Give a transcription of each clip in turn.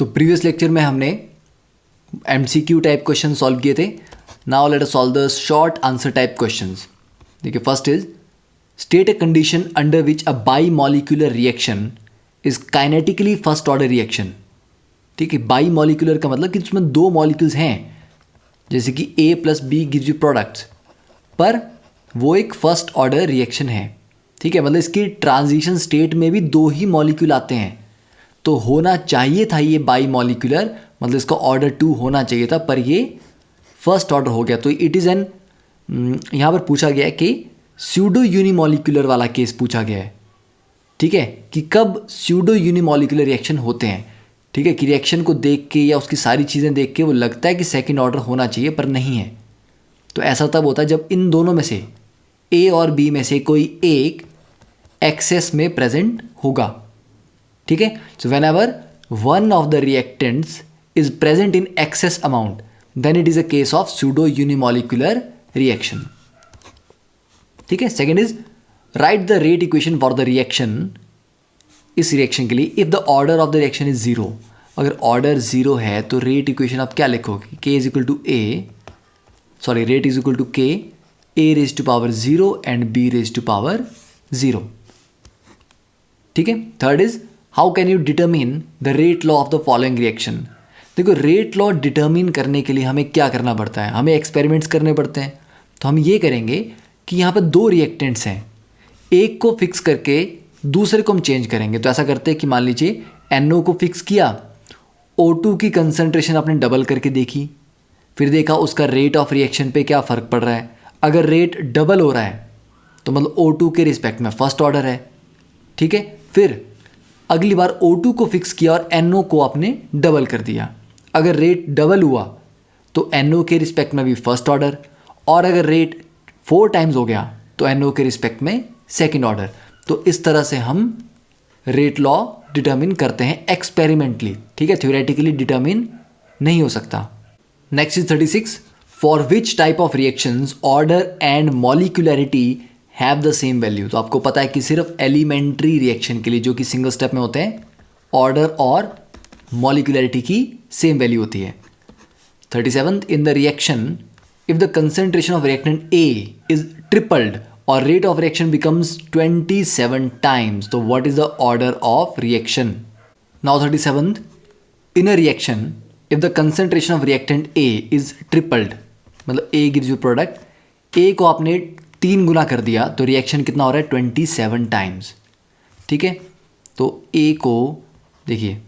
तो previous lecture में हमने MCQ टाइप क्वेश्चन सॉल्व किए थे. Now let us solve the short answer type questions. देखिए first is state a condition under which a bimolecular reaction is kinetically first order reaction. ठीक है, by molecular का मतलब कि उसमें दो मॉलिक्यूल्स हैं, जैसे कि A plus B gives you products, पर वो एक फर्स्ट ऑर्डर रिएक्शन है. ठीक है, मतलब इसकी ट्रांजिशन स्टेट में भी दो ही मॉलिक्यूल आते हैं. तो होना चाहिए था ये बाई मॉलिक्यूलर, मतलब इसका ऑर्डर 2 होना चाहिए था, पर ये फर्स्ट ऑर्डर हो गया. तो इट इज़ एन, यहाँ पर पूछा गया है कि स्यूडो यूनिमॉलिक्यूलर वाला केस पूछा गया है. ठीक है, कि कब स्यूडो यूनिमॉलिक्यूलर रिएक्शन होते हैं. ठीक है, कि रिएक्शन को देख के या उसकी सारी चीज़ें देख के वो लगता है कि सेकंड ऑर्डर होना चाहिए पर नहीं है. तो ऐसा तब होता है जब इन दोनों में से A और B में से कोई एक एक्सेस में प्रेजेंट होगा. ठीक है, so whenever one of the reactants is present in excess amount then it is a case of pseudo unimolecular reaction. ठीक है, second is write the rate equation for the reaction. इस reaction के लिए if the order of the reaction is 0, अगर order 0 है तो rate equation आप क्या लिखोगे? K is equal to rate is equal to K, A raise to power 0 and B raise to power 0. ठीक है, third is how can you determine the rate law of the following reaction. देखो, rate law determine करने के लिए हमें क्या करना पड़ता है? हमें एक्सपेरिमेंट्स करने पड़ते हैं. तो हम ये करेंगे कि यहाँ पर दो रिएक्टेंट्स हैं, एक को फिक्स करके दूसरे को हम चेंज करेंगे. तो ऐसा करते हैं कि मान लीजिए NO को फिक्स किया, O2 की कंसंट्रेशन आपने डबल करके देखी, फिर देखा उसका रेट ऑफ रिएक्शन पे क्या फ़र्क पड़ रहा है. अगर रेट डबल हो रहा है तो मतलब O2 के रिस्पेक्ट में फर्स्ट ऑर्डर है. ठीक है, फिर अगली बार O2 को फिक्स किया और NO को आपने डबल कर दिया. अगर रेट डबल हुआ तो NO के रिस्पेक्ट में भी फर्स्ट ऑर्डर, और अगर रेट 4 टाइम्स हो गया तो NO के रिस्पेक्ट में सेकंड ऑर्डर. तो इस तरह से हम रेट लॉ डिटरमिन करते हैं एक्सपेरिमेंटली. ठीक है, थ्योरेटिकली डिटरमिन नहीं हो सकता. Next is 36. For which type of reactions order and molecularity have the same value. तो आपको पता है कि सिर्फ एलिमेंट्री रिएक्शन के लिए, जो कि सिंगल स्टेप में होते हैं, ऑर्डर और मॉलिक्यूलरिटी की सेम वैल्यू होती है. 37. In the reaction if the concentration of reactant A is tripled और rate of reaction becomes 27 times, तो what is the order of reaction. Now 37. In a reaction if the concentration of reactant A is tripled, मतलब A gives you product, A को आपने 3 गुना कर दिया तो reaction कितना हो रहा है? 27 टाइम्स. ठीक है, तो A को देखिए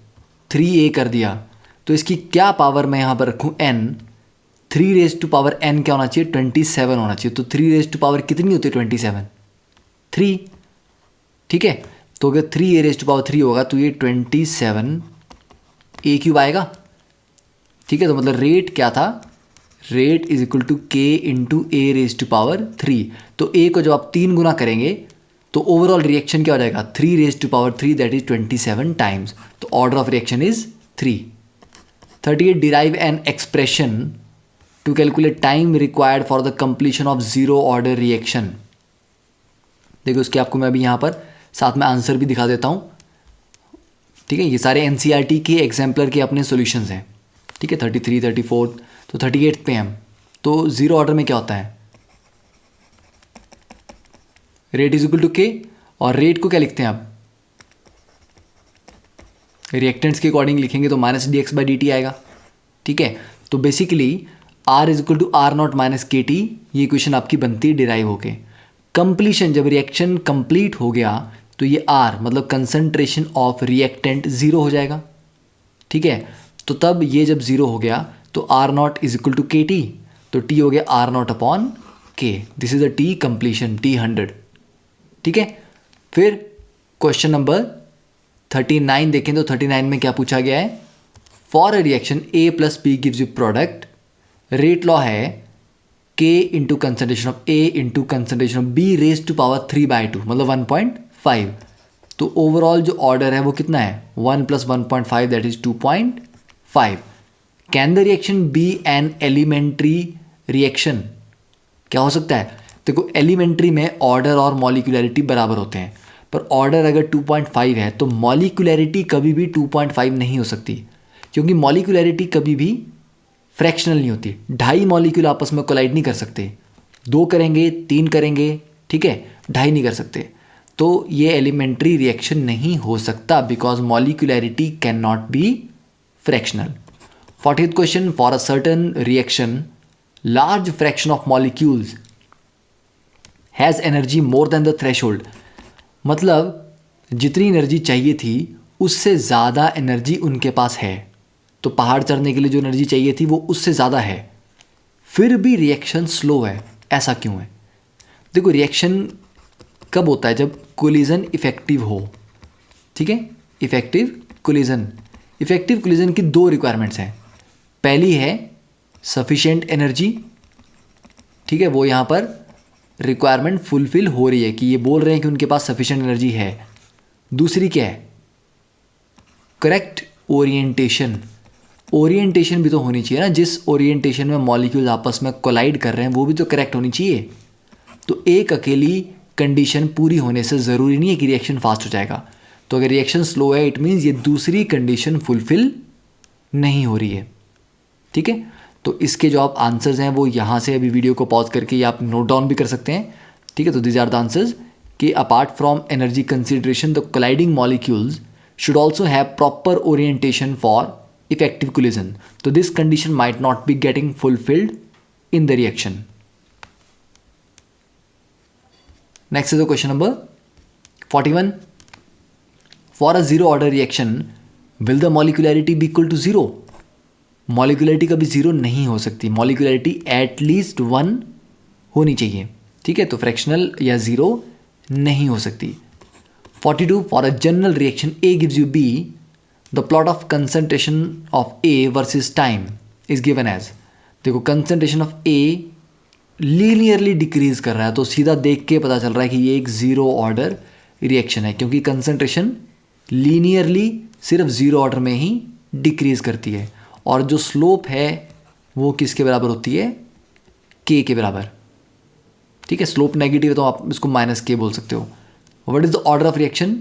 3A कर दिया, तो इसकी क्या पावर मैं यहाँ पर रखूँ? N. 3 raise to power N क्या होना चाहिए? 27 होना चाहिए. तो 3 रेज टू पावर कितनी होती है? 27. 3. ठीक है, तो अगर 3A रेज टू पावर 3 होगा तो ये 27 A क्यूब आएगा. ठीक है, तो मतलब रेट क्या था? Rate is equal to K into A raise to power 3. तो A को जब आप 3 गुना करेंगे तो ओवरऑल रिएक्शन क्या हो जाएगा? 3 raise to power 3 that is 27 times. तो order of reaction is 3. 38. Derive an expression to calculate time required for the completion of zero order reaction. देखो, उसके आपको मैं अभी यहाँ पर साथ में आंसर भी दिखा देता हूँ. ठीक है, ये सारे NCERT के एग्जाम्पलर के अपने सॉल्यूशंस हैं. ठीक है, 33, 34, तो 38 पे हम, तो जीरो ऑर्डर में क्या होता है? Rate is equal to K, और रेट को क्या लिखते हैं आप? रिएक्टेंट्स के अकॉर्डिंग लिखेंगे तो -dx/dt आएगा. ठीक है, तो basically R is equal to R0 minus KT, ये इक्वेशन आपकी बनती है डिराइव होके. कंप्लीशन, जब रिएक्शन कंप्लीट हो गया तो ये R मतलब कंसंट्रेशन ऑफ रिएक्टेंट 0 हो जाएगा. ठीक है, तो तब ये जब 0 हो गया तो R0 is equal to KT, तो T हो गया R0 upon K. This is the T completion, T100. ठीक है, फिर क्वेश्चन नंबर 39 देखें तो 39 में क्या पूछा गया है? For a reaction A plus B gives you product, rate law है K into concentration of A into concentration of B raise to power 3/2, मतलब 1.5. तो ओवरऑल जो ऑर्डर है वो कितना है? 1 plus 1.5 that is 2.5. Can the reaction be an elementary reaction? क्या हो सकता है? देखो, एलिमेंट्री में ऑर्डर और मॉलिक्यूलरिटी बराबर होते हैं, पर ऑर्डर अगर 2.5 है तो मॉलिक्यूलरिटी कभी भी 2.5 नहीं हो सकती, क्योंकि मॉलिक्यूलैरिटी कभी भी फ्रैक्शनल नहीं होती। 2.5 मॉलिक्यूल आपस में कोलाइड नहीं कर सकते, 2 करेंगे 3 करेंगे, ठीक है, 2.5 नहीं कर सकते। तो ये एलिमेंट्री रिएक्शन नहीं हो सकता because molecularity can not be fractional. 40th question, for a certain reaction large fraction of molecules has energy more than the threshold. मतलब जितनी एनर्जी चाहिए थी उससे ज़्यादा एनर्जी उनके पास है। तो पहाड़ चढ़ने के लिए जो एनर्जी चाहिए थी वो उससे ज़्यादा है, फिर भी रिएक्शन स्लो है। ऐसा क्यों है? देखो, रिएक्शन कब होता है? जब कोलिजन इफेक्टिव हो, ठीक है, इफेक्टिव कोलिजन। इफेक्टिव कोलिजन की 2 रिक्वायरमेंट्स हैं। पहली है सफिशिएंट एनर्जी, ठीक है, वो यहाँ पर रिक्वायरमेंट फुलफिल हो रही है कि ये बोल रहे हैं कि उनके पास सफिशिएंट एनर्जी है। दूसरी क्या है? Correct orientation. ओरिएंटेशन भी तो होनी चाहिए ना, जिस ओरिएंटेशन में मॉलिक्यूल आपस में कोलाइड कर रहे हैं वो भी तो करेक्ट होनी चाहिए। तो एक अकेली कंडीशन पूरी होने से ज़रूरी नहीं है कि रिएक्शन फास्ट हो जाएगा। तो अगर रिएक्शन स्लो है इट मीन्स ये दूसरी कंडीशन फुलफिल नहीं हो रही है, ठीक है। तो इसके जो आप आंसर्स हैं वो यहाँ से अभी वीडियो को पॉज करके या आप नोट डाउन भी कर सकते हैं, ठीक है। तो दीज आर द आंसर्स कि apart from energy consideration the colliding molecules should also have proper orientation for effective collision. So this condition might not be getting fulfilled in the reaction. Next is the question number 41. For a zero order reaction, will the molecularity be equal to 0? Molecularity कभी 0 नहीं हो सकती। Molecularity at least 1 होनी चाहिए, ठीक है। तो fractional या 0 नहीं हो सकती। 42. For a general reaction A gives you B, the plot of concentration of A versus time is given as। देखो, concentration of A linearly decrease कर रहा है, तो सीधा देख के पता चल रहा है कि ये एक ज़ीरो ऑर्डर रिएक्शन है, क्योंकि कंसंट्रेशन लीनियरली सिर्फ ज़ीरो ऑर्डर में ही डिक्रीज करती है। और जो स्लोप है वो किसके बराबर होती है? K के बराबर, ठीक है। स्लोप नेगेटिव है तो आप इसको -K बोल सकते हो। What is the order of reaction?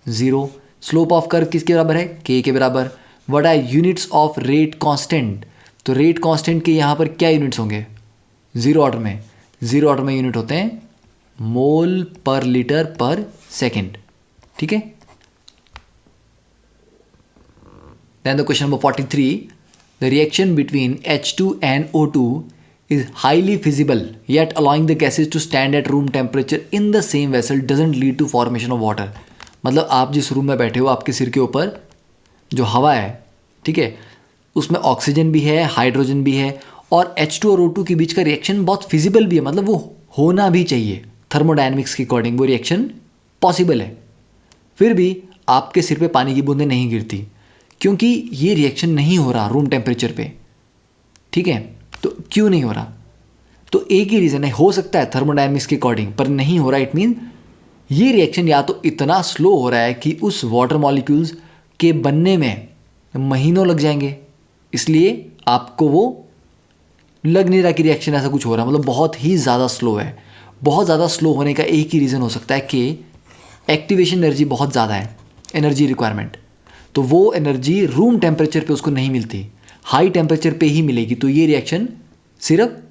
0. Slope of curve किसके बराबर है? K के बराबर। What are units of rate constant? तो रेट कांस्टेंट के यहाँ पर क्या यूनिट्स होंगे? ज़ीरो ऑर्डर में, ज़ीरो ऑर्डर में यूनिट होते हैं मोल पर लीटर पर सेकेंड, ठीक है। Then the question number 43. The reaction between H2 and O2 is highly feasible yet allowing the gases to stand at room temperature in the same vessel doesn't lead to formation of water। मतलब आप जिस room में बैठे हो आपके सिर के ऊपर जो हवा है, ठीक है, उसमें ऑक्सीजन भी है, हाइड्रोजन भी है, और H2 और O2 के बीच का रिएक्शन बहुत फिजिबल भी है, मतलब वो होना भी चाहिए। थर्मोडायनेमिक्स के अकॉर्डिंग वो रिएक्शन पॉसिबल है, फिर भी आपके सिर पे पानी की बूंदें नहीं गिरती क्योंकि ये रिएक्शन नहीं हो रहा रूम टेम्परेचर पे, ठीक है। तो क्यों नहीं हो रहा? तो एक ही रीज़न है, हो सकता है थर्मोडायनेमिक्स के अकॉर्डिंग, पर नहीं हो रहा। इट मीन ये रिएक्शन या तो इतना स्लो हो रहा है कि उस वाटर मॉलिक्यूल्स के बनने में महीनों लग जाएंगे, इसलिए आपको वो लग नहीं रहा कि रिएक्शन ऐसा कुछ हो रहा है, मतलब बहुत ही ज़्यादा स्लो है। बहुत ज़्यादा स्लो होने का एक ही रीज़न हो सकता है कि एक्टिवेशन एनर्जी बहुत ज़्यादा है, एनर्जी रिक्वायरमेंट, तो वो एनर्जी रूम टेम्परेचर पे उसको नहीं मिलती, हाई टेम्परेचर पे ही मिलेगी। तो ये रिएक्शन सिर्फ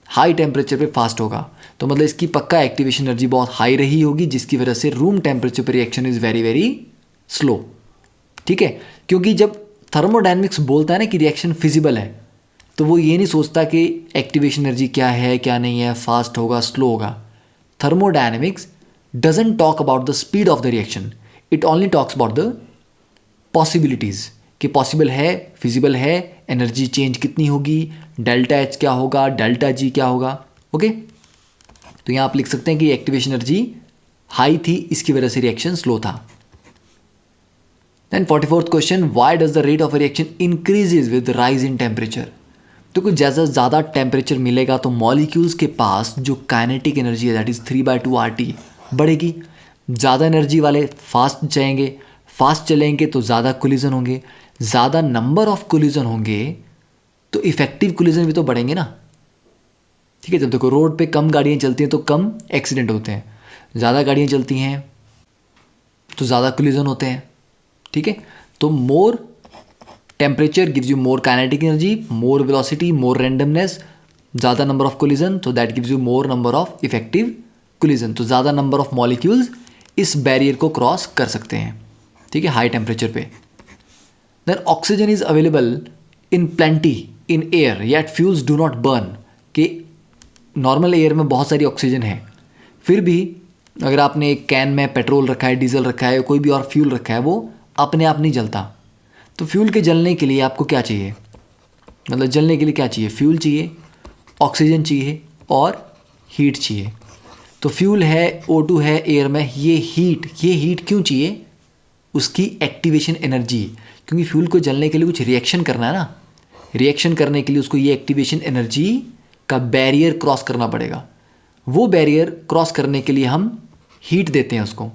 हाई टेम्परेचर पे फास्ट होगा, तो मतलब इसकी पक्का एक्टिवेशन एनर्जी बहुत हाई रही होगी, जिसकी वजह से रूम टेम्परेचर पे reaction is very very slow, ठीक है। क्योंकि जब थर्मोडायनेमिक्स बोलता है ना कि रिएक्शन फिजिबल है, तो वो ये नहीं सोचता कि एक्टिवेशन एनर्जी क्या है क्या नहीं है, फास्ट होगा स्लो होगा। Thermodynamics doesn't talk about the speed of the reaction, it only talks about the possibilities, कि पॉसिबल है, फिजिबल है, एनर्जी चेंज कितनी होगी, डेल्टा एच क्या होगा, डेल्टा जी क्या होगा, ओके। तो यहाँ आप लिख सकते हैं कि एक्टिवेशन एनर्जी हाई थी, इसकी वजह से रिएक्शन स्लो था। Then 44th question, why does the rate of reaction increases with rise in temperature. तो कुछ जैसा ज़्यादा टेम्परेचर मिलेगा तो मॉलिक्यूल्स के पास जो काइनेटिक एनर्जी है दैट इज़ 3/2 RT बढ़ेगी। ज़्यादा एनर्जी वाले फास्ट जाएंगे, फास्ट चलेंगे तो ज़्यादा कोलिजन होंगे, ज़्यादा नंबर ऑफ कोलिजन होंगे तो इफेक्टिव कोलिजन भी तो बढ़ेंगे ना, ठीक है। जब देखो रोड पे कम गाड़ियाँ चलती हैं तो कम एक्सीडेंट होते हैं, ज़्यादा गाड़ियाँ चलती हैं तो ज़्यादा कोलिजन होते हैं, ठीक है। तो more temperature gives you more kinetic energy, more velocity, more randomness, ज़्यादा नंबर ऑफ कोलिजन, तो that gives you more number of effective collision, तो ज़्यादा नंबर ऑफ मॉलिक्यूल्स इस बैरियर को क्रॉस कर सकते हैं, ठीक है, हाई टेम्परेचर पे। Then oxygen is available in plenty in air yet fuels do not burn, कि नॉर्मल एयर में बहुत सारी ऑक्सीजन है, फिर भी अगर आपने एक कैन में पेट्रोल रखा है, डीजल रखा है, कोई भी और फ्यूल रखा है, वो अपने आप नहीं जलता। तो फ्यूल के जलने के लिए आपको क्या चाहिए, मतलब जलने के लिए क्या चाहिए, फ्यूल चाहिए, ऑक्सीजन चाहिए और हीट चाहिए। तो फ्यूल है, O2 है एयर में, ये हीट क्यों चाहिए, उसकी एक्टिवेशन एनर्जी, क्योंकि फ्यूल को जलने के लिए कुछ रिएक्शन करना है ना, रिएक्शन करने के लिए उसको ये एक्टिवेशन एनर्जी का बैरियर क्रॉस करना पड़ेगा। वो बैरियर क्रॉस करने के लिए हम हीट देते हैं उसको,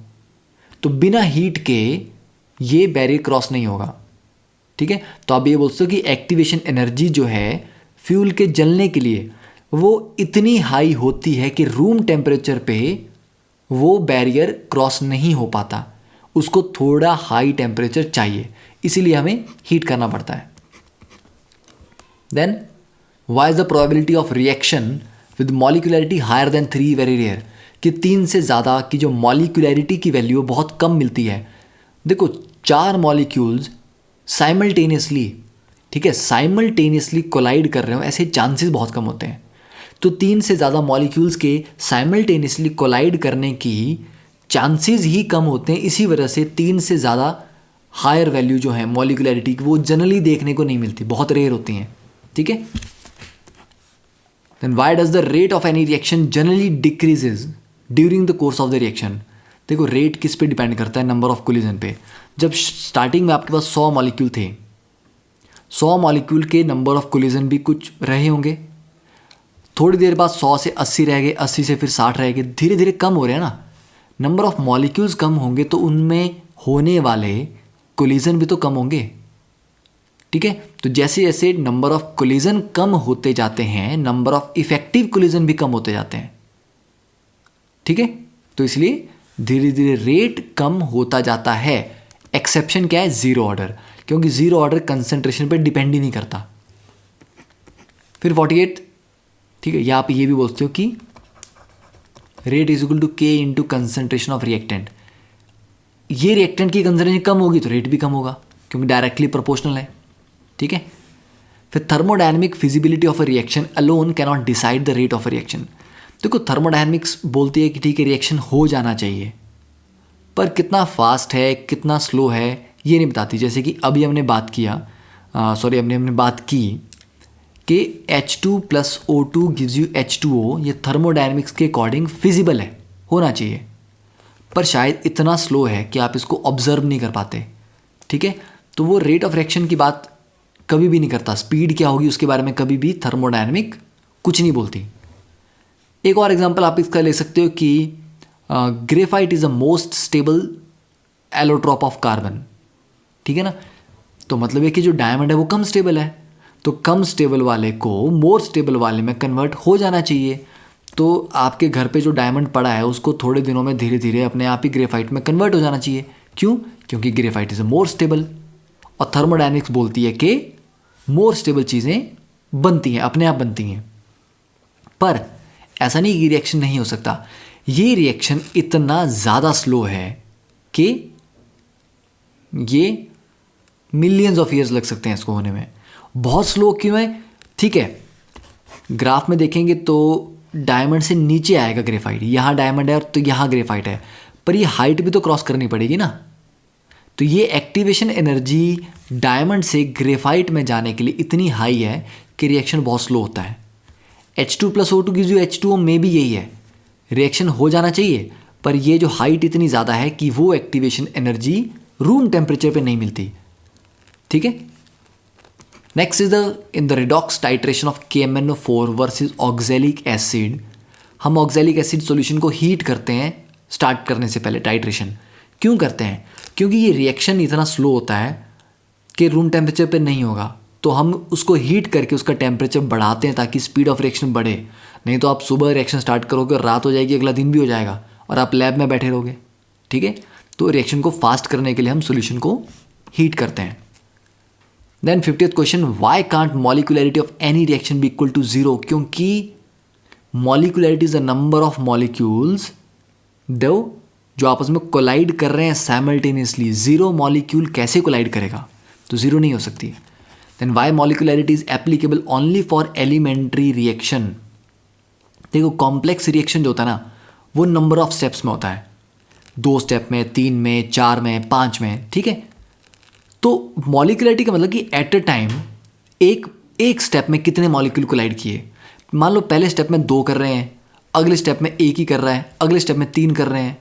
तो बिना हीट के ये बैरियर क्रॉस नहीं होगा, ठीक है। तो आप ये बोल सकते हो कि एक्टिवेशन एनर्जी जो है फ्यूल के जलने के लिए वो इतनी हाई होती है कि रूम टेम्परेचर पे वो बैरियर क्रॉस नहीं हो पाता, उसको थोड़ा हाई टेम्परेचर चाहिए, इसीलिए हमें हीट करना पड़ता है। Then why is the probability of reaction with molecularity higher than 3 very rare, कि 3 से ज़्यादा की जो मॉलिक्यूलरिटी की वैल्यू बहुत कम मिलती है। देखो 4 मॉलिक्यूल्स साइमल्टेनियसली, ठीक है, साइमल्टेनियसली कोलाइड कर रहे हो, ऐसे चांसेस बहुत कम होते हैं। तो 3 से ज़्यादा मॉलिक्यूल्स के साइमल्टेनियसली कोलाइड करने की चांसेस ही कम होते हैं, इसी वजह से 3 से ज़्यादा हायर वैल्यू जो है मॉलिक्यूलरिटी की वो जनरली देखने को नहीं मिलती, बहुत रेयर होती हैं, ठीक है। Then why does the rate of any reaction generally decreases during the course of the reaction. देखो रेट किस पे डिपेंड करता है, नंबर ऑफ कोलिजन पे। जब स्टार्टिंग में आपके पास 100 मॉलिक्यूल थे, 100 मॉलिक्यूल के नंबर ऑफ कोलिजन भी कुछ रहे होंगे, थोड़ी देर बाद 100 से 80 रह गए, 80 से फिर 60 रह गए, धीरे धीरे कम हो रहे हैं ना, नंबर ऑफ मॉलिक्यूल्स कम होंगे तो उनमें होने वाले कोलिजन भी तो कम होंगे, ठीक है। तो जैसे जैसे नंबर ऑफ कोलिजन कम होते जाते हैं, नंबर ऑफ इफेक्टिव कोलिजन भी कम होते जाते हैं, ठीक है। तो इसलिए धीरे धीरे रेट कम होता जाता है। एक्सेप्शन क्या है, जीरो ऑर्डर, क्योंकि जीरो ऑर्डर कंसंट्रेशन पर डिपेंड ही नहीं करता। फिर 48, ठीक है, यहाँ पे ये भी बोलते हो कि रेट इज इक्वल टू के इंटू कंसंट्रेशन ऑफ रिएक्टेंट। ये रिएक्टेंट की कंसंट्रेशन कम होगी तो रेट भी कम होगा, क्योंकि डायरेक्टली प्रोपोर्शनल है, ठीक है। फिर thermodynamic feasibility of a reaction alone can not decide the rate of a reaction. देखो थर्मोडायनेमिक्स बोलती है कि ठीक है रिएक्शन हो जाना चाहिए, पर कितना फास्ट है कितना स्लो है ये नहीं बताती। जैसे कि अभी हमने बात की कि H2 plus O2 gives you H2O, ये थर्मोडायनेमिक्स के अकॉर्डिंग फिजिबल है, होना चाहिए, पर शायद इतना स्लो है कि आप इसको ऑब्जर्व नहीं कर पाते, ठीक है। तो वो रेट ऑफ रिएक्शन की बात कभी भी नहीं करता, स्पीड क्या होगी उसके बारे में कभी भी थर्मोडायनेमिक कुछ नहीं बोलती। एक और एग्जांपल आप इसका ले सकते हो कि graphite is the most stable allotrope of carbon, ठीक है ना। तो मतलब है कि जो डायमंड है वो कम स्टेबल है, तो कम स्टेबल वाले को मोर स्टेबल वाले में कन्वर्ट हो जाना चाहिए। तो आपके घर पे जो डायमंड पड़ा है उसको थोड़े दिनों में धीरे धीरे अपने आप ही ग्रेफाइट में कन्वर्ट हो जाना चाहिए। क्यों? क्योंकि ग्रेफाइट इज़ मोर स्टेबल, और थर्मोडायनेमिक्स बोलती है कि मोर स्टेबल चीज़ें बनती हैं, अपने आप बनती हैं। पर ऐसा नहीं कि रिएक्शन नहीं हो सकता, ये रिएक्शन इतना ज़्यादा स्लो है कि ये मिलियंस ऑफ ईयर्स लग सकते हैं इसको होने में। बहुत स्लो क्यों है? ठीक है, ग्राफ में देखेंगे तो डायमंड से नीचे आएगा ग्रेफाइट, यहाँ डायमंड है और तो यहाँ ग्रेफाइट है, पर ये हाइट भी तो क्रॉस करनी पड़ेगी ना। तो ये एक्टिवेशन एनर्जी डायमंड से ग्रेफाइट में जाने के लिए इतनी हाई है कि रिएक्शन बहुत स्लो होता है। H2 plus O2 gives you H2O में भी यही है, रिएक्शन हो जाना चाहिए, पर ये जो हाइट इतनी ज़्यादा है कि वो एक्टिवेशन एनर्जी रूम टेम्परेचर पे नहीं मिलती, ठीक है। Next is in the redox titration of KMnO4 versus oxalic acid. हम ऑक्जेलिक एसिड सॉल्यूशन को हीट करते हैं स्टार्ट करने से पहले। टाइट्रेशन क्यों करते हैं? क्योंकि ये रिएक्शन इतना स्लो होता है कि रूम टेम्परेचर पे नहीं होगा, तो हम उसको हीट करके उसका टेम्परेचर बढ़ाते हैं ताकि स्पीड ऑफ रिएक्शन बढ़े। नहीं तो आप सुबह रिएक्शन स्टार्ट करोगे और रात हो जाएगी, अगला दिन भी हो जाएगा और आप लैब में बैठे रहोगे, ठीक है। तो रिएक्शन को फास्ट करने के लिए हम सॉल्यूशन को हीट करते हैं। Then 50th question, why can't molecularity of any reaction be equal to 0? क्योंकि molecularity is the number of molecules दो जो आपस में कोलाइड कर रहे हैं साइमल्टेनियसली. 0 मॉलिक्यूल कैसे कोलाइड करेगा? तो 0 नहीं हो सकती. Then why molecularity is applicable only for elementary reaction? देखो कॉम्प्लेक्स रिएक्शन जो होता है ना वो नंबर ऑफ स्टेप्स में होता है, 2 स्टेप में, 3 में, 4 में, 5 में. ठीक है, तो मॉलिकुलरिटी का मतलब कि एट अ टाइम एक स्टेप में कितने मॉलिक्यूल कोलाइड किए. मान लो पहले स्टेप में 2 कर रहे हैं, अगले स्टेप में 1 ही कर रहा है, अगले स्टेप में 3 कर रहे हैं.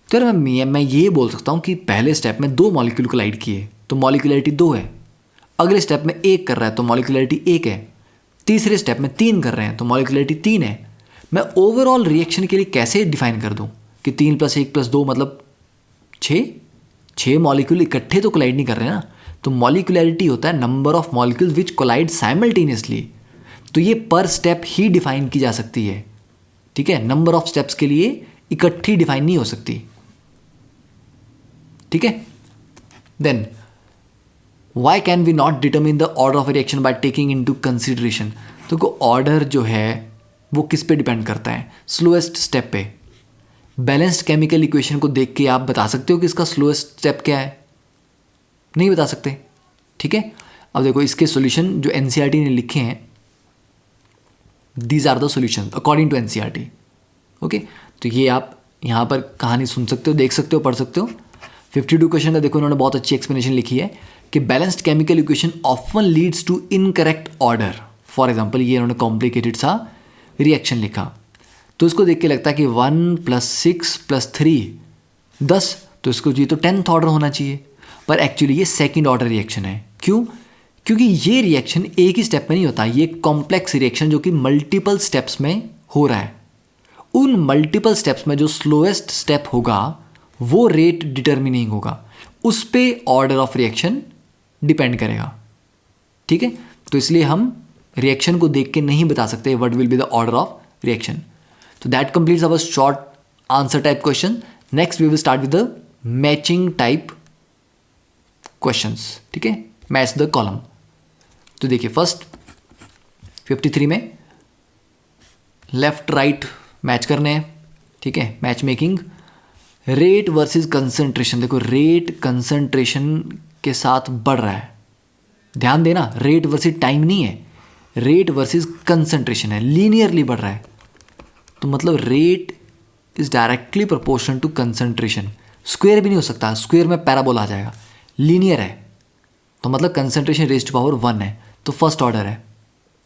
तो यार मैं ये बोल सकता हूँ कि पहले स्टेप में 2 मॉलिक्यूल कोलाइड किए तो मॉलिकुलरिटी 2 है, अगले स्टेप में 1 कर रहा है तो मॉलिकुलरिटी 1 है, तीसरे स्टेप में 3 कर रहे हैं तो मॉलिकुलरिटी 3 है. मैं ओवरऑल रिएक्शन के लिए कैसे डिफाइन कर दूँ कि 3 + 1 + 2 मतलब 6 मॉलिक्यूल इकट्ठे तो कोलाइड नहीं कर रहे हैं ना. तो मॉलिकुलरिटी होता है number of molecules which collide simultaneously. तो ये पर स्टेप ही डिफाइन की जा सकती है. ठीक है, नंबर ऑफ स्टेप्स के लिए इकट्ठी डिफाइन नहीं हो सकती. ठीक है, then why can we not determine the order of reaction by taking into consideration? तो ऑर्डर जो है वो किस पे डिपेंड करता है? स्लोएस्ट स्टेप पे. बैलेंस्ड केमिकल इक्वेशन को देख के आप बता सकते हो कि इसका स्लोएस्ट स्टेप क्या है? नहीं बता सकते. ठीक है, अब देखो इसके सॉल्यूशन जो एनसीईआरटी ने लिखे हैं, these are the solution according to NCERT. Okay, तो ये आप यहाँ पर कहानी सुन सकते हो, देख सकते हो, पढ़ सकते हो. 52 क्वेश्चन का देखो इन्होंने बहुत अच्छी एक्सप्लेनेशन लिखी है कि balanced chemical equation often leads to incorrect order. For example ये इन्होंने कॉम्प्लिकेटेड सा रिएक्शन लिखा, तो इसको देख के लगता है कि 1 + 6 + 3 10, तो इसको ये तो 10th ऑर्डर होना चाहिए, पर एक्चुअली ये सेकंड ऑर्डर रिएक्शन है. क्यों? क्योंकि ये रिएक्शन एक ही स्टेप में नहीं होता, ये कॉम्प्लेक्स रिएक्शन जो कि मल्टीपल स्टेप्स में हो रहा है. उन मल्टीपल स्टेप्स में जो स्लोएस्ट स्टेप होगा वो रेट डिटर्मिनिंग होगा, उस पे ऑर्डर ऑफ रिएक्शन डिपेंड करेगा. ठीक है, तो इसलिए हम रिएक्शन को देख के नहीं बता सकते what will be the order of reaction. तो that completes our short answer type question. Next we will start with the matching type questions. ठीक है, मैच द कॉलम. तो देखिए फर्स्ट 53 में लेफ्ट राइट मैच करने हैं. ठीक है, match making. Rate versus concentration. देखो रेट कंसंट्रेशन के साथ बढ़ रहा है, ध्यान देना, रेट वर्सेस टाइम नहीं है, रेट वर्सेस कंसंट्रेशन है, लीनियरली बढ़ रहा है. तो मतलब rate is directly proportional to concentration. Square भी नहीं हो सकता, स्क्वायर में पैराबोला आ जाएगा. लीनियर है तो मतलब कंसंट्रेशन रेज़्ड टू पावर 1 है, तो फर्स्ट ऑर्डर है.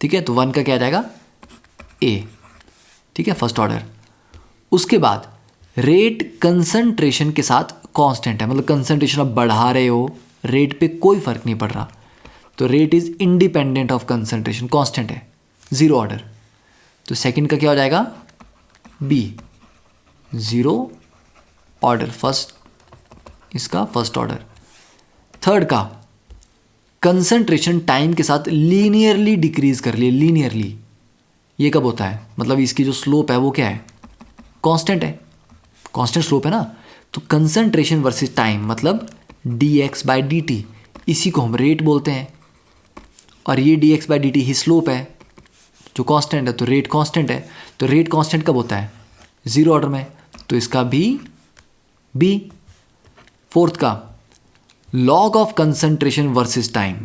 ठीक है, तो 1 का क्या आ जाएगा? ए. ठीक है, फर्स्ट ऑर्डर. उसके बाद रेट कंसंट्रेशन के साथ कांस्टेंट है, मतलब कंसंट्रेशन आप बढ़ा रहे हो, रेट पे कोई फर्क नहीं पड़ रहा, तो rate is independent of concentration, constant है, 0 ऑर्डर. तो सेकंड का क्या हो जाएगा? B, 0 order. फर्स्ट इसका फर्स्ट ऑर्डर. थर्ड का कंसंट्रेशन टाइम के साथ लीनियरली डिक्रीज कर लिए, लीनियरली. ये कब होता है? मतलब इसकी जो स्लोप है वो क्या है? कांस्टेंट है, कांस्टेंट स्लोप है ना. तो कंसंट्रेशन वर्सेस टाइम मतलब dx/dt, इसी को हम रेट बोलते हैं. और ये dx/dt ही स्लोप है जो कांस्टेंट है, तो रेट कांस्टेंट है. तो रेट कांस्टेंट कब होता है? 0 ऑर्डर में, तो इसका भी बी. फोर्थ का log of concentration versus time.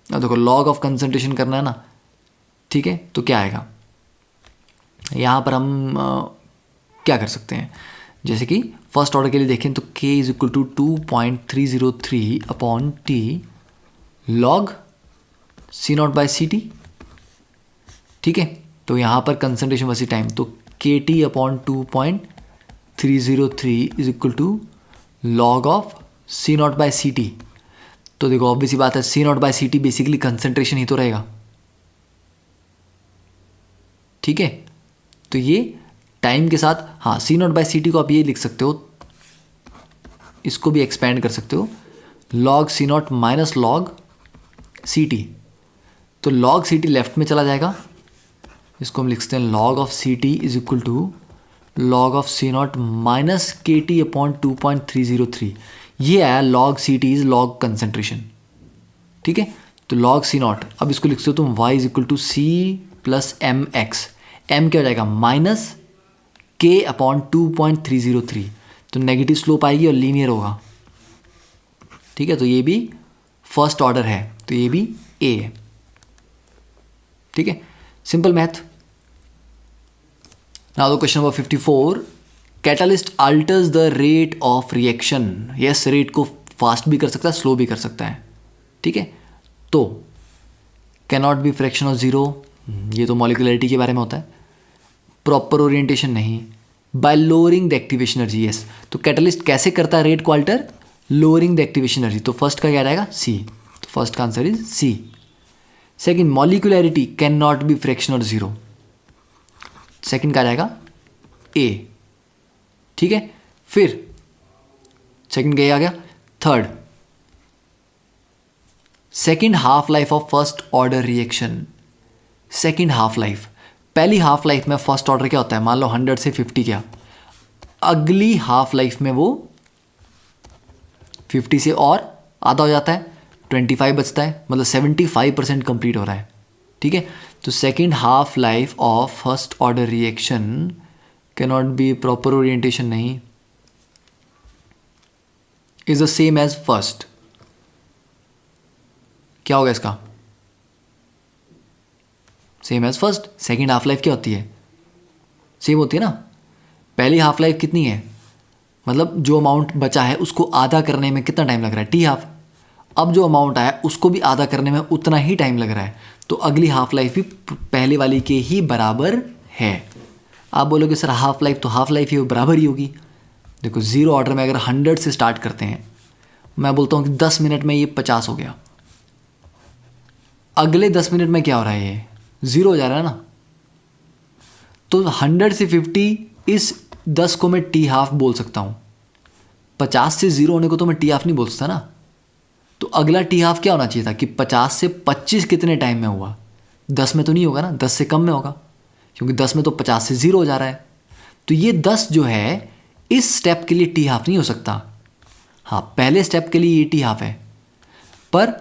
अब देखो लॉग ऑफ कंसंट्रेशन करना है ना, ठीक है, तो क्या आएगा यहाँ पर? हम क्या कर सकते हैं, जैसे कि फर्स्ट ऑर्डर के लिए देखें तो k = 2.303/t log C0/Ct. ठीक है, तो यहाँ पर कंसंट्रेशन वर्सेस टाइम, तो kT/2.303 = log ऑफ C0/Ct. तो देखो ऑब्वियस ही बात है, C0/Ct बेसिकली कंसंट्रेशन ही तो रहेगा. ठीक है, तो ये टाइम के साथ, हाँ C0/Ct को आप ये लिख सकते हो, इसको भी एक्सपेंड कर सकते हो, log C0 minus log Ct. तो log Ct लेफ्ट में चला जाएगा, इसको हम लिख सकते हैं log of Ct = log of C0 minus KT/2.303. ये आया log Ct is log concentration. ठीक है, तो log C नॉट, अब इसको लिख सकते हो तुम y is equal to c plus m x, m क्या हो जाएगा माइनस के अपॉन 2.303, तो नेगेटिव स्लोप आएगी और लीनियर होगा, ठीक है, तो ये भी फर्स्ट ऑर्डर है, तो ये भी ए है, ठीक है, simple math. Now the question number 54, catalyst altars the rate of reaction, yes rate को फास्ट भी कर सकता है स्लो भी कर सकता है, ठीक है, तो cannot be fraction of zero, ये तो मॉलिक्युलरिटी के बारे में होता है, प्रॉपर ओरिएंटेशन नहीं, by lowering the activation energy, yes, तो कैटलिस्ट कैसे करता है रेट को alter, lowering the activation energy, तो फर्स्ट का क्या रहेगा सी, तो फर्स्ट का answer is C. Second molecularity can not be fraction of zero, second का जाएगा ए, ठीक है, फिर सेकंड का आ गया, third second half life of first order reaction, second half life, पहली हाफ लाइफ में फर्स्ट ऑर्डर क्या होता है, मान लो 100 से 50 क्या, अगली हाफ लाइफ में वो 50 से और आधा हो जाता है, 25 बचता है, मतलब 75% कंप्लीट हो रहा है, ठीक है, तो second half life of first order reaction can not be proper orientation नहीं, is the same as first, क्या होगा इसका, same as first, second half life क्या होती है, सेम होती है ना, पहली हाफ लाइफ कितनी है, मतलब जो अमाउंट बचा है उसको आधा करने में कितना टाइम लग रहा है, टी हाफ, अब जो अमाउंट आया उसको भी आधा करने में उतना ही टाइम लग रहा है, तो अगली हाफ लाइफ भी पहले वाली के ही बराबर है। आप बोलोगे सर हाफ लाइफ तो हाफ लाइफ ही बराबर ही होगी, देखो जीरो ऑर्डर में अगर 100 से स्टार्ट करते हैं, मैं बोलता हूँ कि 10 मिनट में ये 50 हो गया, अगले 10 मिनट में क्या हो रहा है, ये ज़ीरो हो जा रहा है ना, तो 100 से 50 इस 10 को मैं टी हाफ बोल सकता हूँ, 50 से ज़ीरो होने को तो मैं टी हाफ नहीं बोल सकता ना, तो अगला टी हाफ क्या होना चाहिए था कि 50 से 25 कितने टाइम में हुआ, 10 में तो नहीं होगा ना, 10 से कम में होगा, क्योंकि 10 में तो 50 से ज़ीरो हो जा रहा है, तो ये 10 जो है इस स्टेप के लिए टी हाफ नहीं हो सकता, हाँ पहले स्टेप के लिए ये टी हाफ है, पर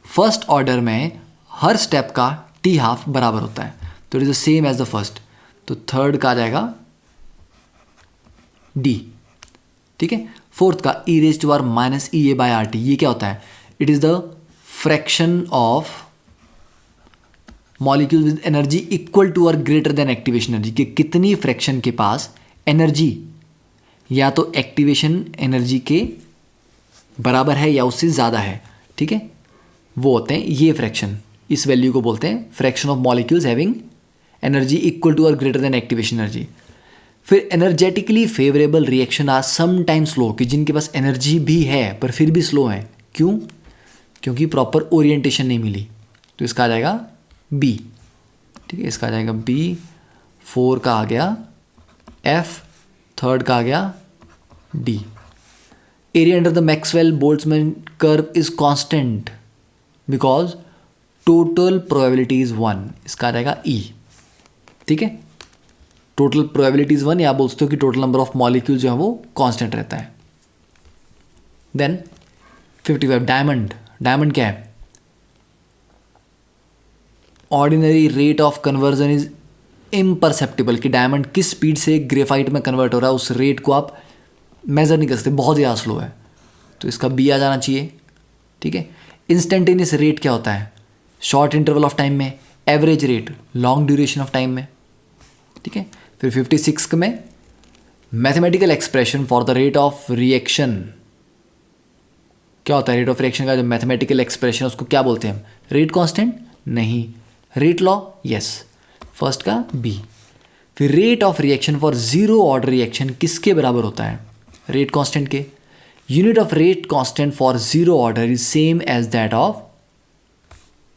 फर्स्ट ऑर्डर में हर स्टेप का टी हाफ बराबर होता है, तो it is the same as the first, तो थर्ड का आ जाएगा डी, ठीक है, फोर्थ का e raise to R minus E A by R T, ये क्या होता है, it is the fraction of molecule with energy equal to और ग्रेटर देन एक्टिवेशन एनर्जी, कि कितनी फ्रैक्शन के पास एनर्जी या तो एक्टिवेशन एनर्जी के बराबर है या उससे ज़्यादा है, ठीक है, वो होते हैं ये फ्रैक्शन, इस वैल्यू को बोलते हैं fraction of molecules having energy equal to और ग्रेटर देन एक्टिवेशन एनर्जी। फिर energetically favourable reaction are some time slow, कि जिनके पास एनर्जी भी है पर फिर भी स्लो है, क्यों, क्योंकि प्रॉपर ओरिएंटेशन नहीं मिली, तो इसका आ जाएगा बी, ठीक है, इसका आ जाएगा बी, 4 का आ गया एफ, थर्ड का आ गया D. Area under the Maxwell Boltzmann curve is constant because total probability is 1, इसका आ जाएगा ई, ठीक है, टोटल प्रोबेबिलिटी इज 1, या आप बोल सकते हो कि टोटल नंबर ऑफ मॉलिक्यूल जो है वो कांस्टेंट रहता है। देन 55 डायमंड, डायमंड क्या है, ordinary rate of conversion is imperceptible, कि डायमंड किस स्पीड से ग्रेफाइट में कन्वर्ट हो रहा है उस रेट को आप मेजर नहीं कर सकते, बहुत ज़्यादा स्लो है, तो इसका बी आ जाना चाहिए, ठीक है। इंस्टेंटेनियस रेट क्या होता है, शॉर्ट इंटरवल ऑफ टाइम में, average rate long duration of time में, ठीक है। फिर 56 में mathematical expression for the rate of reaction, क्या होता है रेट ऑफ रिएक्शन का जो मैथमेटिकल एक्सप्रेशन उसको क्या बोलते हैं हम, रेट कांस्टेंट नहीं, रेट लॉ, यस, फर्स्ट का बी। फिर rate of reaction for zero order reaction किसके बराबर होता है, रेट कांस्टेंट के, unit of rate constant for zero order is same as that of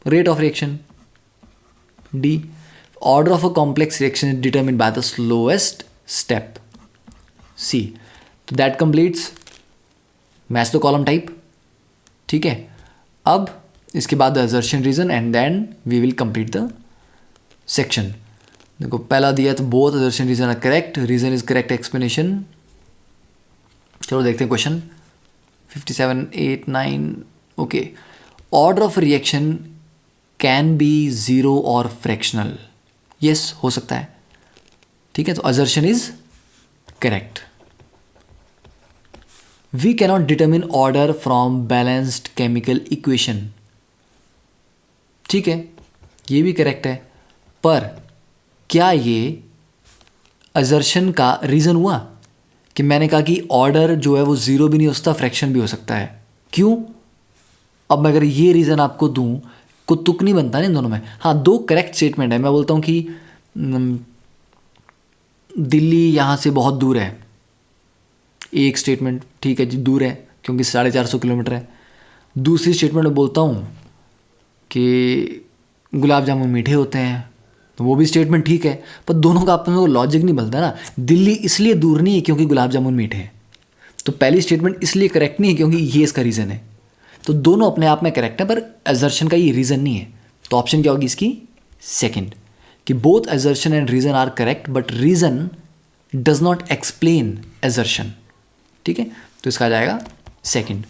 rate of reaction, D. Order of a complex reaction is determined by the slowest step, C. तो that completes match the column type, ठीक है। अब इसके बाद the assertion reason and then we will complete the section. देखो पहला दिया तो both assertion reason are correct, reason is correct explanation. चलो देखते हैं question 57, 8, 9, okay. Order of reaction can be zero और फ्रैक्शनल, यस हो सकता है, ठीक है, तो assertion is correct. We cannot determine order from balanced chemical equation, ठीक है, ये भी करेक्ट है. पर क्या ये असर्शन का रीज़न हुआ कि मैंने कहा कि ऑर्डर जो है वो ज़ीरो भी नहीं हो सकता, फ्रैक्शन भी हो सकता है. क्यों? अब मैं अगर ये रीज़न आपको दूं, को तुक नहीं बनता ना इन दोनों में. हाँ, दो करेक्ट स्टेटमेंट है. मैं बोलता हूँ कि दिल्ली यहाँ से बहुत दूर है, एक स्टेटमेंट ठीक है जी, दूर है क्योंकि 450 किलोमीटर है. दूसरी स्टेटमेंट में बोलता हूँ कि गुलाब जामुन मीठे होते हैं, तो वो भी स्टेटमेंट ठीक है, पर दोनों का आपस में वो लॉजिक नहीं बनता ना. दिल्ली इसलिए दूर नहीं है क्योंकि गुलाब जामुन मीठे हैं, तो पहली स्टेटमेंट इसलिए करेक्ट नहीं है क्योंकि ये इसका रीज़न है. तो दोनों अपने आप में करेक्ट है, पर असर्शन का ये रीज़न नहीं है. तो ऑप्शन क्या होगी इसकी? सेकंड, कि both assertion and reason are correct but reason does not explain assertion, ठीक है, तो इसका आ जाएगा सेकंड.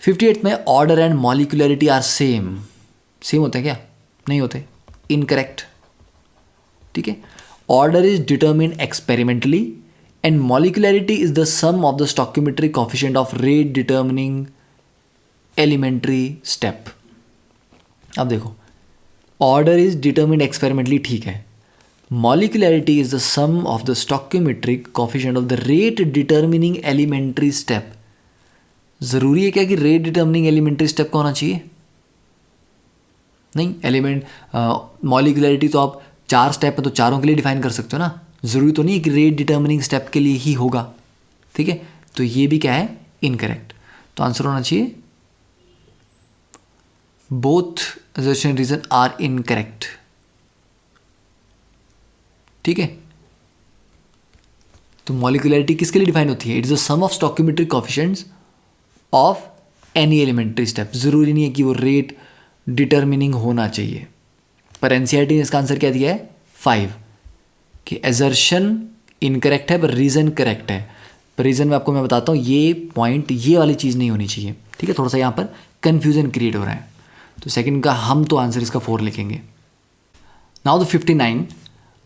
58 में order and molecularity are same. Same होते हैं क्या? नहीं होते, इनकरेक्ट, ठीक है. Order is determined experimentally and molecularity is the sum of the stoichiometric coefficient of rate determining elementary step. अब देखो, ऑर्डर इज डिटर्मिन्ड एक्सपेरिमेंटली, ठीक है. Molecularity is the sum of the stoichiometric coefficient of the rate determining elementary step. ज़रूरी है क्या कि rate determining elementary step का होना चाहिए? नहीं. एलिमेंट मॉलिक्यूलरिटी तो आप 4 स्टेप है तो चारों के लिए डिफाइन कर सकते हो ना. ज़रूरी तो नहीं है कि रेट डिटर्मिनिंग स्टेप के लिए ही होगा, ठीक है. तो ये भी क्या है? इनकरेक्ट. तो आंसर होना चाहिए both assertion reason are incorrect, ठीक है. तो मॉलिक्यूलरिटी किसके लिए डिफाइन होती है? It is the sum of stoichiometric coefficients of any elementary step. ज़रूरी नहीं है कि वो रेट डिटर्मिनिंग होना चाहिए. पर एनसीईआरटी ने इसका आंसर क्या दिया है? 5, कि असर्शन इनकरेक्ट है पर रीज़न करेक्ट है. पर रीज़न में आपको मैं बताता हूँ, ये पॉइंट, ये वाली चीज़ नहीं होनी चाहिए, ठीक है. थोड़ा सा यहाँ पर कन्फ्यूजन क्रिएट हो रहा है. तो सेकंड का हम तो आंसर इसका 4 लिखेंगे. Now the 59,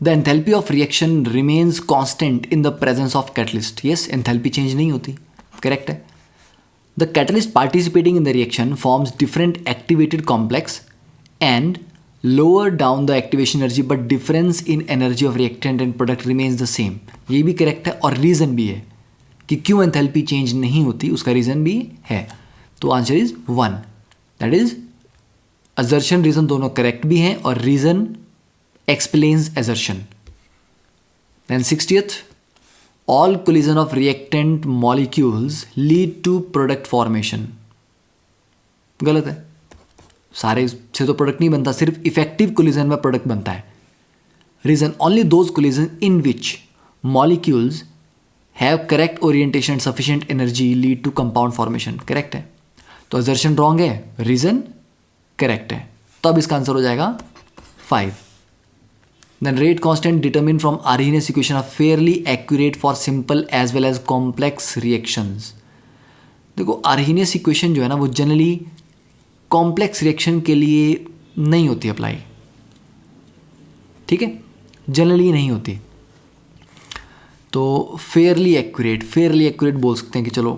the enthalpy of reaction remains constant in the presence of catalyst. Yes, enthalpy change नहीं होती, करेक्ट है. The catalyst participating in the reaction forms different activated complex and lower down the activation energy, but difference in energy of reactant and product remains the same. ये भी correct है और reason भी है कि क्यों एंथैल्पी चेंज नहीं होती, उसका रीज़न भी है. तो answer is 1, that is assertion reason दोनों करेक्ट भी हैं और reason explains assertion. Then 60th, all collision of reactant molecules lead to product formation. गलत है. सारे से तो प्रोडक्ट नहीं बनता, सिर्फ इफेक्टिव कोलिजन में प्रोडक्ट बनता है. Reason only those collision in which molecules have correct orientation and sufficient energy lead to compound formation. Correct है. तो असर्शन रॉन्ग है, रीजन करेक्ट है. तो अब इसका आंसर हो जाएगा 5. Then rate constant determined from Arrhenius equation are fairly accurate for simple as well as complex reactions. देखो, Arrhenius equation जो है ना, वो जनरली कॉम्प्लेक्स रिएक्शन के लिए नहीं होती अप्लाई, ठीक है, जनरली नहीं होती. तो फेयरली एक्यूरेट बोल सकते हैं कि चलो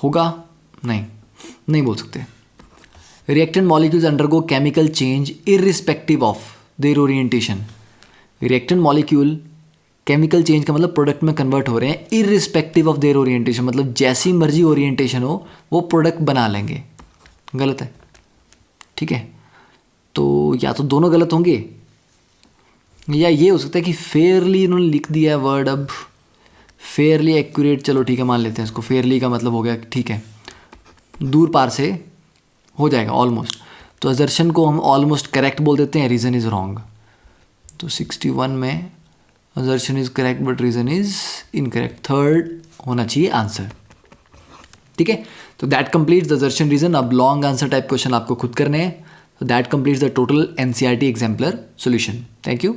होगा, नहीं बोल सकते. Reactant molecules undergo chemical change irrespective of their orientation. Reactant molecule chemical change का मतलब प्रोडक्ट में कन्वर्ट हो रहे हैं irrespective of their orientation, मतलब जैसी मर्जी ओरिएंटेशन हो वो प्रोडक्ट बना लेंगे. गलत है, ठीक है. तो या तो दोनों गलत होंगे या ये हो सकता है कि फेयरली इन्होंने लिख दिया है वर्ड. अब फेयरली एक्यूरेट, चलो ठीक है, मान लेते हैं इसको. फेयरली का मतलब हो गया, ठीक है, दूर पार से हो जाएगा ऑलमोस्ट. तो असर्शन को हम ऑलमोस्ट करेक्ट बोल देते हैं, रीज़न इज़ रॉन्ग. तो 61 में assertion is correct but reason is incorrect. 3rd होना चाहिए आंसर, ठीक है. तो that completes the assertion reason. अब लॉन्ग आंसर टाइप क्वेश्चन आपको खुद करने हैं. तो that completes the total NCERT exemplar solution. Thank you.